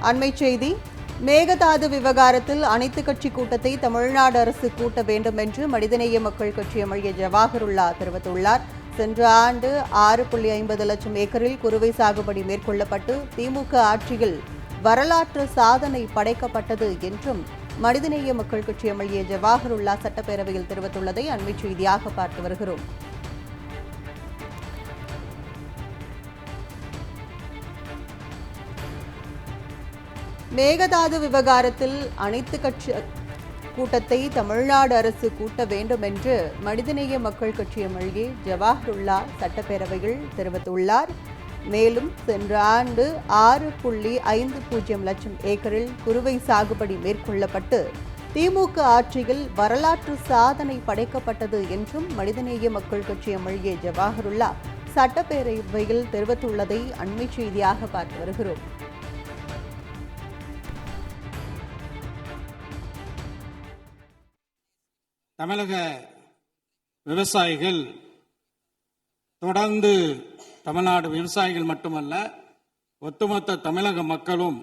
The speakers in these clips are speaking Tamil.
அண்மை செய்தி. மேகதாது விவகாரத்தில் அனைத்து கட்சி கூட்டத்தை தமிழ்நாடு அரசு கூட்ட வேண்டும் என்று மனிதநேய மக்கள் கட்சி எம்எல்ஏ ஜவாஹருல்லா தெரிவித்துள்ளார். சென்ற ஆண்டு 6.50 லட்சம் ஏக்கரில் குறுவை சாகுபடி மேற்கொள்ளப்பட்டு திமுக ஆட்சியில் வரலாற்று சாதனை படைக்கப்பட்டது என்றும் மனிதநேய மக்கள் கட்சி எம்எல்ஏ ஜவாஹருல்லா சட்டப்பேரவையில் தெரிவித்துள்ளதை அண்மை செய்தியாக பார்த்து வருகிறோம். மேகதாது விவகாரத்தில் அனைத்து கட்சி கூட்டத்தை தமிழ்நாடு அரசு கூட்ட வேண்டும் என்று மனிதநேய மக்கள் கட்சி எம்எல்ஏ ஜவாஹருல்லா சட்டப்பேரவையில் தெரிவித்துள்ளார். மேலும் சென்ற ஆண்டு 6.50 லட்சம் ஏக்கரில் குறுவை சாகுபடி மேற்கொள்ளப்பட்டு திமுக ஆட்சியில் வரலாற்று சாதனை படைக்கப்பட்டது என்றும் மனிதநேய மக்கள் கட்சி எம்எல்ஏ ஜவாஹருல்லா சட்டப்பேரவையில் தெரிவித்துள்ளதை அண்மை செய்தியாக பார்த்து வருகிறோம். தமிழக விவசாயிகள் தொடர்ந்து, தமிழ்நாடு விவசாயிகள் மட்டுமல்ல, ஒட்டுமொத்த தமிழக மக்களும்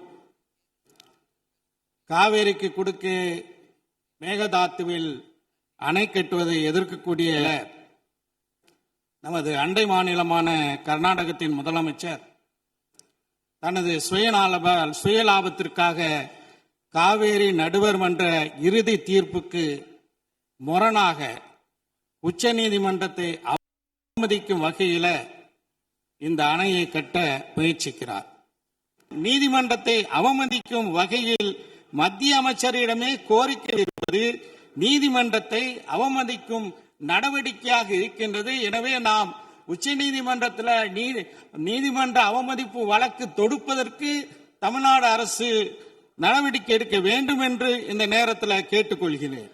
காவேரிக்கு குறுக்கே மேகதாத்துவில் அணை கட்டுவதை எதிர்க்கக்கூடிய நமது அண்டை மாநிலமான கர்நாடகத்தின் முதலமைச்சர் தனது சுயலாபத்திற்காக காவேரி நடுவர் மன்ற இறுதி தீர்ப்புக்கு முரணாக உச்சநீதிமன்றத்தை அவமதிக்கும் வகையில் இந்த அணையை கட்ட முயற்சிக்கிறார். நீதிமன்றத்தை அவமதிக்கும் வகையில் மத்திய அமைச்சரிடமே கோரிக்கை இருப்பது நீதிமன்றத்தை அவமதிக்கும் நடவடிக்கையாக இருக்கின்றது. எனவே நாம் உச்சநீதிமன்றத்தில் நீதிமன்ற அவமதிப்பு வழக்கு தொடுப்பதற்கு தமிழ்நாடு அரசு நடவடிக்கை எடுக்க வேண்டும் என்று இந்த நேரத்தில் கேட்டுக்கொள்கிறேன்.